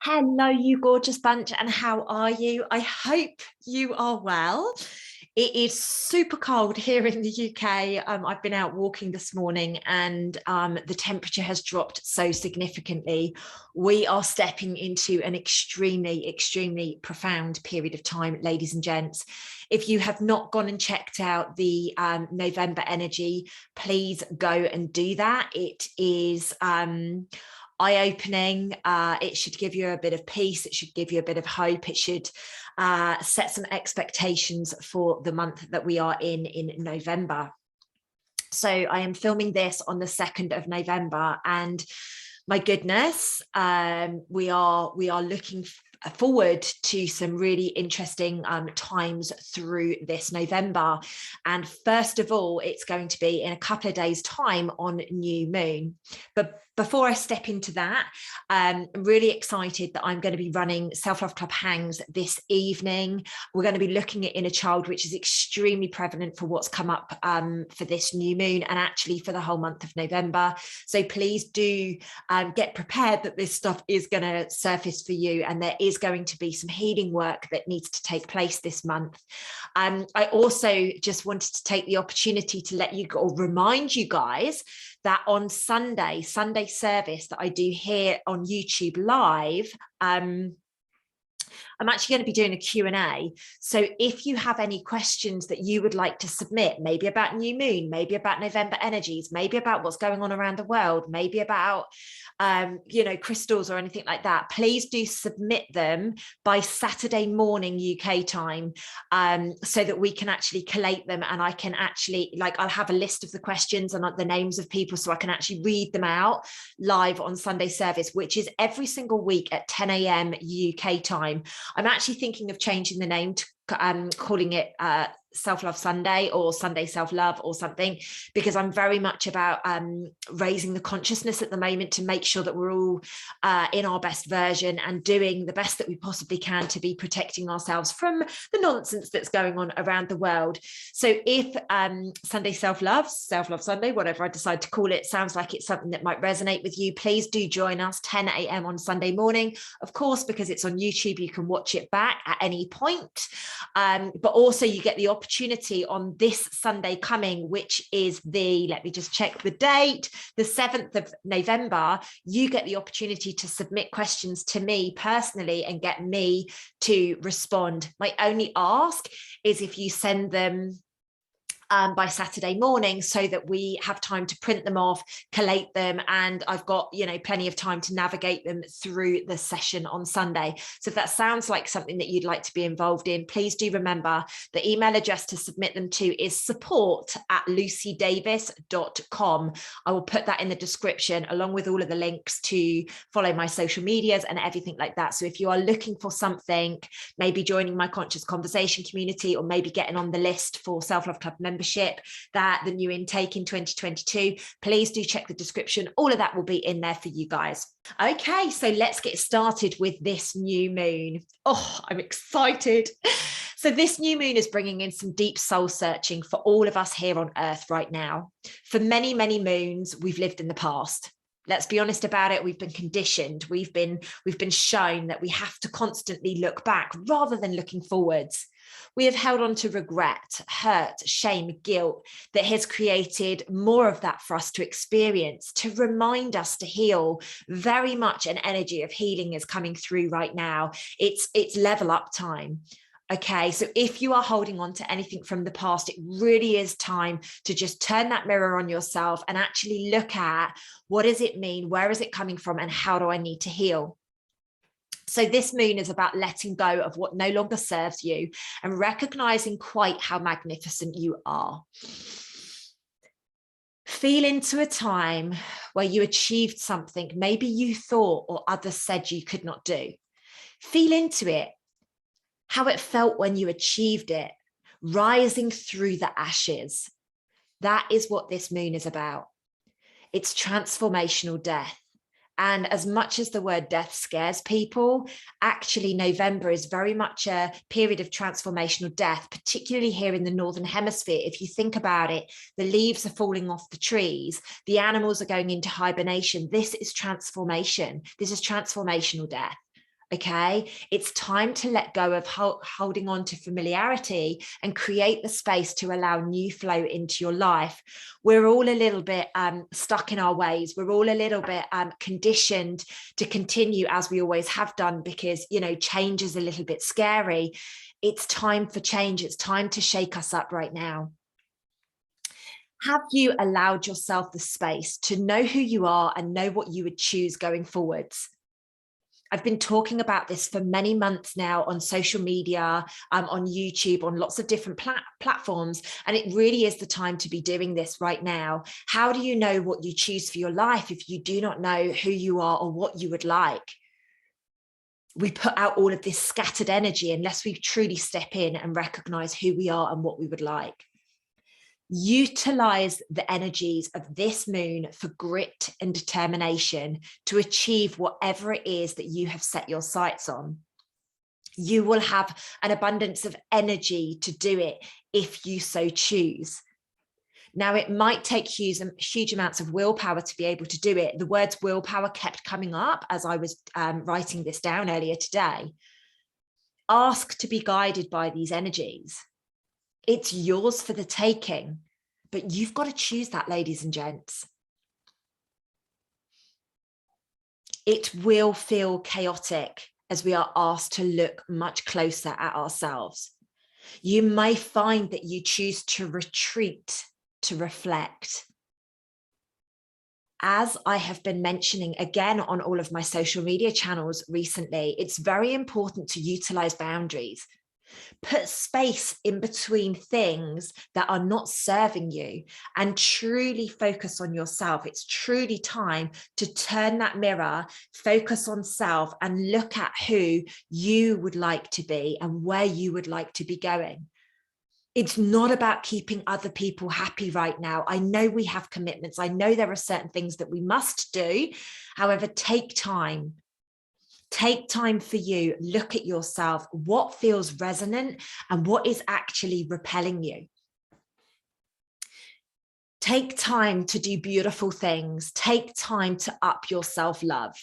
Hello, you gorgeous bunch, and how are you? I hope you are well. It is super cold here in the UK. I've been out walking this morning and the temperature has dropped so significantly. We are stepping into an extremely, extremely profound period of time, ladies and gents. If you have not gone and checked out the November energy, please go and do that. It is eye-opening. It should give you a bit of peace. It should give you a bit of hope. It should set some expectations for the month that we are in November. So I am filming this on the 2nd of November, and my goodness, we are looking forward to some really interesting times through this November. And first of all, it's going to be in a couple of days' time on new moon. But before I step into that, I'm really excited that I'm going to be running Self-Love Club Hangs this evening. We're going to be looking at inner child, which is extremely prevalent for what's come up for this new moon and actually for the whole month of November. So please do get prepared that this stuff is going to surface for you, and there is going to be some healing work that needs to take place this month. I also just wanted to take the opportunity to let you or remind you guys that on Sunday service that I do here on YouTube live, I'm actually going to be doing a Q&A. So if you have any questions that you would like to submit, maybe about new moon, maybe about November energies, maybe about what's going on around the world, maybe about, crystals or anything like that, please do submit them by Saturday morning UK time, so that we can actually collate them, and I can actually, I'll have a list of the questions and the names of people so I can actually read them out live on Sunday service, which is every single week at 10 a.m. UK time. I'm actually thinking of changing the name to calling it Self-Love Sunday or Sunday Self-Love or something, because I'm very much about raising the consciousness at the moment to make sure that we're all in our best version and doing the best that we possibly can to be protecting ourselves from the nonsense that's going on around the world. So if Sunday Self-Love Sunday, whatever I decide to call it, sounds like it's something that might resonate with you, please do join us 10 a.m. on Sunday morning. Of course, because it's on YouTube, you can watch it back at any point. But also you get the opportunity on this Sunday coming, which is let me just check the date, the 7th of November, you get the opportunity to submit questions to me personally and get me to respond. My only ask is if you send them by Saturday morning, so that we have time to print them off, collate them, and I've got plenty of time to navigate them through the session on Sunday. So if that sounds like something that you'd like to be involved in, please do remember the email address to submit them to is support@lucydavis.com. I will put that in the description along with all of the links to follow my social medias and everything like that. So if you are looking for something, maybe joining my Conscious Conversation community, or maybe getting on the list for Self-Love Club membership, that the new intake in 2022, please do check the description. All of that will be in there for you guys. Okay, so let's get started with this new moon. Oh, I'm excited. So this new moon is bringing in some deep soul searching for all of us here on Earth right now. For many, many moons, we've lived in the past. Let's be honest about it. We've been conditioned. We've been shown that we have to constantly look back rather than looking forwards. We have held on to regret, hurt, shame, guilt that has created more of that for us to experience, to remind us to heal. Very much an energy of healing is coming through right now. It's level up time. Okay, so if you are holding on to anything from the past, it really is time to just turn that mirror on yourself and actually look at, what does it mean? Where is it coming from? And how do I need to heal? So this moon is about letting go of what no longer serves you and recognizing quite how magnificent you are. Feel into a time where you achieved something maybe you thought or others said you could not do. Feel into it, how it felt when you achieved it, rising through the ashes. That is what this moon is about. It's transformational death. And as much as the word death scares people, actually November is very much a period of transformational death, particularly here in the Northern Hemisphere. If you think about it, the leaves are falling off the trees, the animals are going into hibernation. This is transformation. This is transformational death. Okay, it's time to let go of holding on to familiarity and create the space to allow new flow into your life. We're all a little bit stuck in our ways. We're all a little bit conditioned to continue as we always have done, because, you know, change is a little bit scary. It's time for change. It's time to shake us up right now. Have you allowed yourself the space to know who you are and know what you would choose going forwards? I've been talking about this for many months now on social media, on YouTube, on lots of different platforms, and it really is the time to be doing this right now. How do you know what you choose for your life if you do not know who you are or what you would like? We put out all of this scattered energy unless we truly step in and recognize who we are and what we would like. Utilize the energies of this moon for grit and determination to achieve whatever it is that you have set your sights on. You will have an abundance of energy to do it if you so choose. Now, it might take huge amounts of willpower to be able to do it. The words willpower kept coming up as I was writing this down earlier today. Ask to be guided by these energies. It's yours for the taking, but you've got to choose that, ladies and gents. It will feel chaotic as we are asked to look much closer at ourselves. You may find that you choose to retreat, to reflect. As I have been mentioning again on all of my social media channels recently, it's very important to utilize boundaries. Put space in between things that are not serving you and truly focus on yourself. It's truly time to turn that mirror, focus on self, and look at who you would like to be and where you would like to be going. It's not about keeping other people happy right now. I know we have commitments. I know there are certain things that we must do. However, take time. Take time for you. Look at yourself. What feels resonant and what is actually repelling you? Take time to do beautiful things. Take time to up your self-love.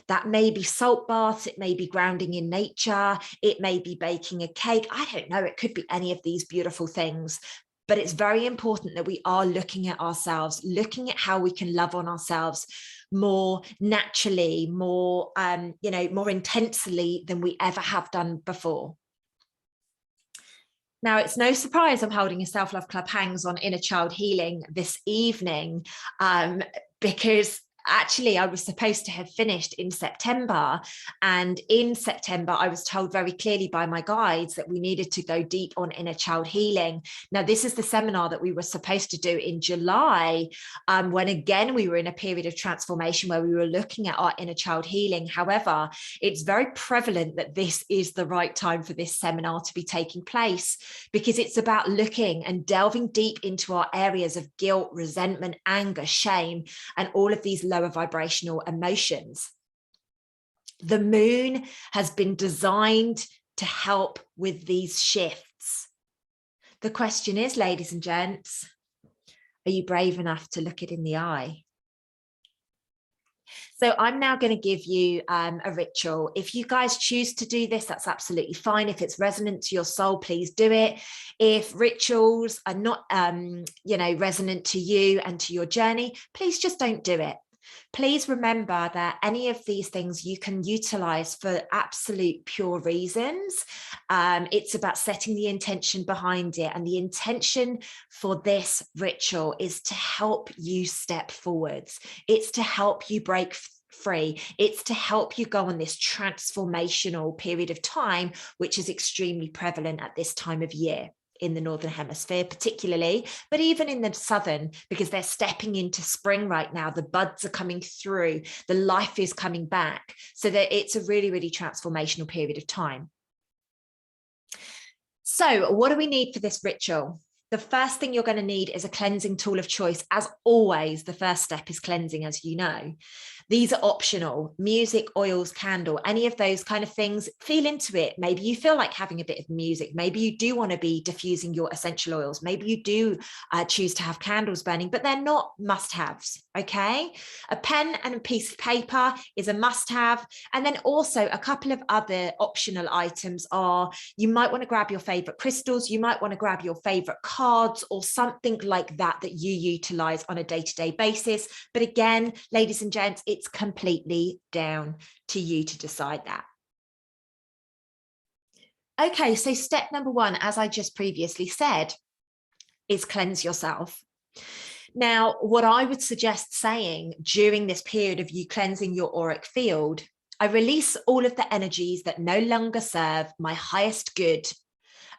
That may be salt baths, it may be grounding in nature, it may be baking a cake. I don't know, it could be any of these beautiful things. But it's very important that we are looking at ourselves, looking at how we can love on ourselves more naturally, more, more intensely than we ever have done before. Now, it's no surprise I'm holding a self-love club hangs on inner child healing this evening, because actually I was supposed to have finished in September, and in September I was told very clearly by my guides that we needed to go deep on inner child healing. Now, this is the seminar that we were supposed to do in July, when again we were in a period of transformation where we were looking at our inner child healing. However, it's very prevalent that this is the right time for this seminar to be taking place, because it's about looking and delving deep into our areas of guilt, resentment, anger, shame, and all of these lower vibrational emotions. The moon has been designed to help with these shifts. The question is, ladies and gents, are you brave enough to look it in the eye? So I'm now going to give you a ritual. If you guys choose to do this, that's absolutely fine. If it's resonant to your soul, please do it. If rituals are not, resonant to you and to your journey, please just don't do it. Please remember that any of these things you can utilize for absolute pure reasons. It's about setting the intention behind it. And the intention for this ritual is to help you step forwards. It's to help you break free. It's to help you go on this transformational period of time, which is extremely prevalent at this time of year in the Northern Hemisphere particularly, but even in the Southern, because they're stepping into spring right now. The buds are coming through, the life is coming back. So that it's a really, really transformational period of time. So what do we need for this ritual? The first thing you're going to need is a cleansing tool of choice. As always, the first step is cleansing, as you know. These are optional: music, oils, candle, any of those kind of things. Feel into it. Maybe you feel like having a bit of music. Maybe you do want to be diffusing your essential oils. Maybe you do choose to have candles burning, but they're not must-haves, okay? A pen and a piece of paper is a must-have. And then also a couple of other optional items are, you might want to grab your favorite crystals, you might want to grab your favorite cards or something like that that you utilize on a day-to-day basis. But again, ladies and gents, it's completely down to you to decide that. Okay, so step number one, as I just previously said, is cleanse yourself. Now, what I would suggest saying during this period of you cleansing your auric field, I release all of the energies that no longer serve my highest good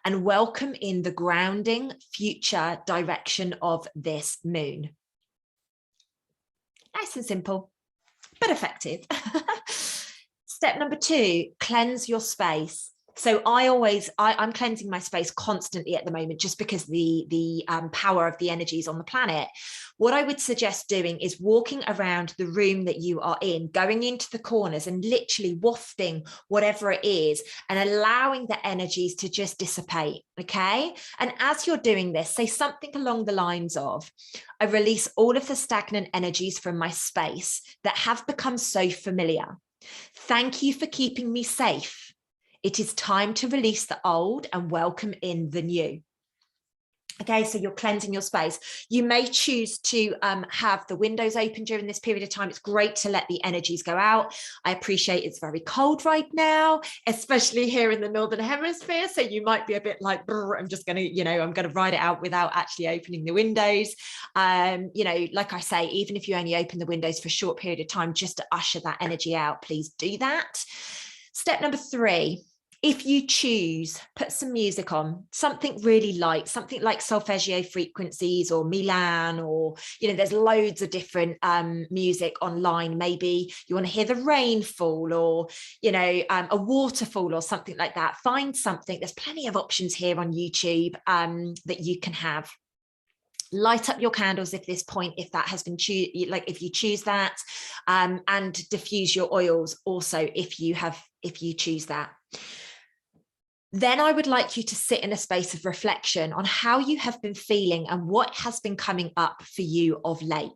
and welcome in the grounding future direction of this moon. Nice and simple, but effective. Step number two, cleanse your space. So I'm cleansing my space constantly at the moment, just because the power of the energies on the planet. What I would suggest doing is walking around the room that you are in, going into the corners and literally wafting whatever it is and allowing the energies to just dissipate, okay? And as you're doing this, say something along the lines of, I release all of the stagnant energies from my space that have become so familiar. Thank you for keeping me safe. It is time to release the old and welcome in the new. Okay, so you're cleansing your space. You may choose to have the windows open during this period of time. It's great to let the energies go out. I appreciate it's very cold right now, especially here in the Northern Hemisphere. So you might be a bit like, I'm just going to, I'm going to ride it out without actually opening the windows. Like I say, even if you only open the windows for a short period of time, just to usher that energy out, please do that. Step number three. If you choose, put some music on, something really light, something like solfeggio frequencies or Milan, or, there's loads of different music online. Maybe you want to hear the rain fall or, a waterfall or something like that. Find something. There's plenty of options here on YouTube that you can have. Light up your candles at this point, if that has been if you choose that, and diffuse your oils also if you choose that. Then I would like you to sit in a space of reflection on how you have been feeling and what has been coming up for you of late.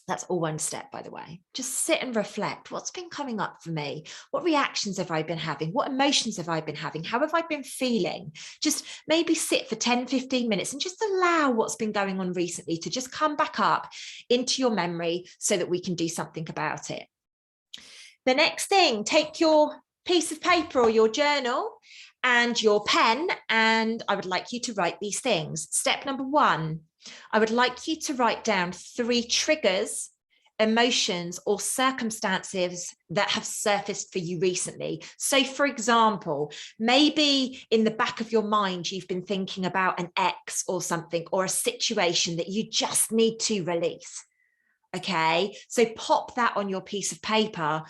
That's all one step, by the way. Just sit and reflect. What's been coming up for me? What reactions have I been having? What emotions have I been having? How have I been feeling? Just maybe sit for 10, 15 minutes and just allow what's been going on recently to just come back up into your memory so that we can do something about it. The next thing, take your piece of paper or your journal and your pen, and I would like you to write these things. Step number one, I would like you to write down 3 triggers, emotions, or circumstances that have surfaced for you recently. So for example, maybe in the back of your mind, you've been thinking about an ex or something, or a situation that you just need to release. Okay, so pop that on your piece of paper.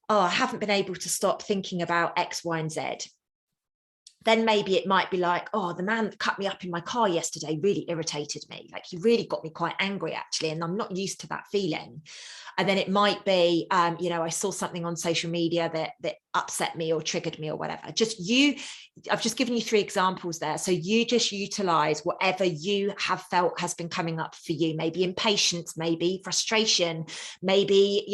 Oh, I haven't been able to stop thinking about X, Y, and Z. Then maybe it might be like, oh, the man that cut me up in my car yesterday really irritated me. Like, he really got me quite angry, actually, and I'm not used to that feeling. And then it might be, I saw something on social media that upset me or triggered me or whatever. I've just given you 3 examples there. So you just utilize whatever you have felt has been coming up for you, maybe impatience, maybe frustration, maybe,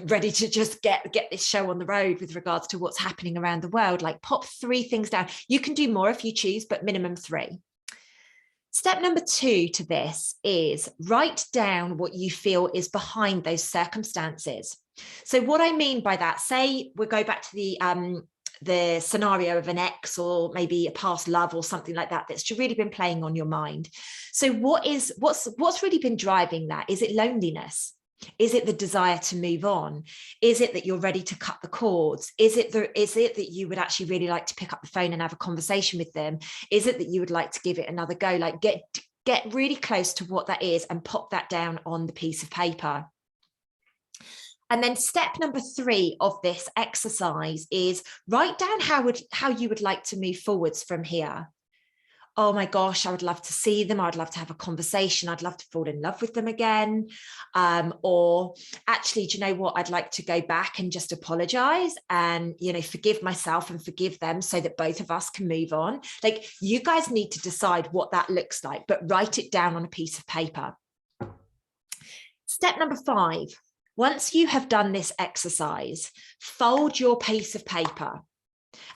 ready to just get this show on the road with regards to what's happening around the world. Like, pop 3 things down. You can do more if you choose, but minimum 3. Step number 2 to this is write down what you feel is behind those circumstances. So what I mean by that, say we go back to the scenario of an ex or maybe a past love or something like that that's really been playing on your mind. So what's really been driving that? Is it loneliness? Is it the desire to move on? Is it that you're ready to cut the cords? Is it that you would actually really like to pick up the phone and have a conversation with them? Is it that you would like to give it another go? Like, get really close to what that is and pop that down on the piece of paper. And then step number 3 of this exercise is write down how you would like to move forwards from here. oh my gosh, I would love to see them. I'd love to have a conversation. I'd love to fall in love with them again. Or actually, do you know what? I'd like to go back and just apologize and, you know, forgive myself and forgive them so that both of us can move on. Like, you guys need to decide what that looks like, but write it down on a piece of paper. Step number 5, once you have done this exercise, fold your piece of paper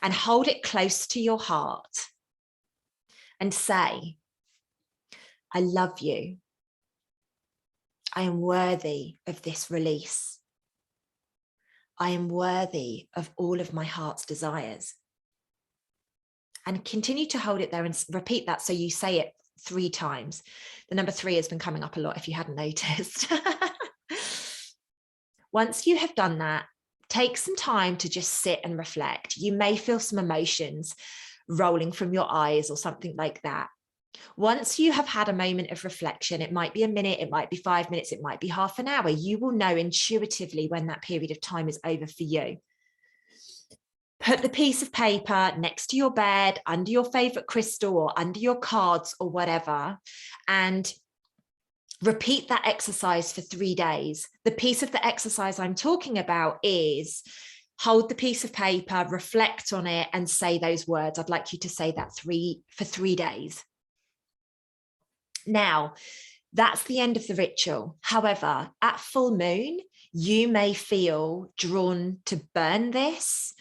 and hold it close to your heart and say, I love you. I am worthy of this release. I am worthy of all of my heart's desires. And continue to hold it there and repeat that so you say it 3 times. The number 3 has been coming up a lot if you hadn't noticed. Once you have done that, take some time to just sit and reflect. You may feel some emotions rolling from your eyes or something like that. Once you have had a moment of reflection, it might be a minute, it might be 5 minutes, it might be half an hour. You will know intuitively when that period of time is over for you. Put the piece of paper next to your bed, under your favorite crystal or under your cards or whatever, and repeat that exercise for 3 days. The piece of the exercise I'm talking about is hold the piece of paper, reflect on it, and say those words. I'd like you to say that for 3 days. Now, that's the end of the ritual. However, at full moon, you may feel drawn to burn this,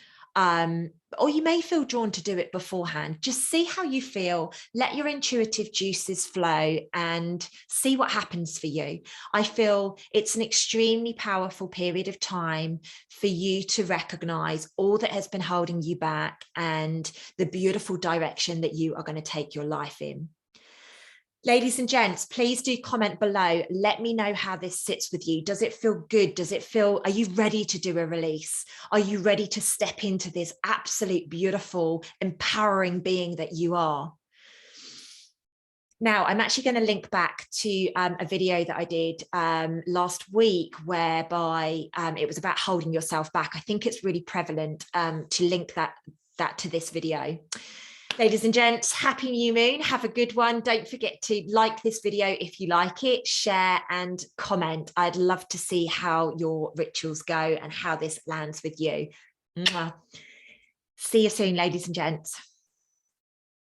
or you may feel drawn to do it beforehand. Just see how you feel, let your intuitive juices flow and see what happens for you. I feel it's an extremely powerful period of time for you to recognize all that has been holding you back and the beautiful direction that you are going to take your life in. Ladies and gents, please do comment below. Let me know how this sits with you. Does it feel good? Does it feel, are you ready to do a release? Are you ready to step into this absolute beautiful, empowering being that you are? Now, I'm actually going to link back to a video that I did last week, whereby it was about holding yourself back. I think it's really prevalent to link that to this video. Ladies and gents, happy new moon. Have a good one. Don't forget to like this video if you like it, share and comment. I'd love to see how your rituals go and how this lands with you. Mwah. See you soon, ladies and gents.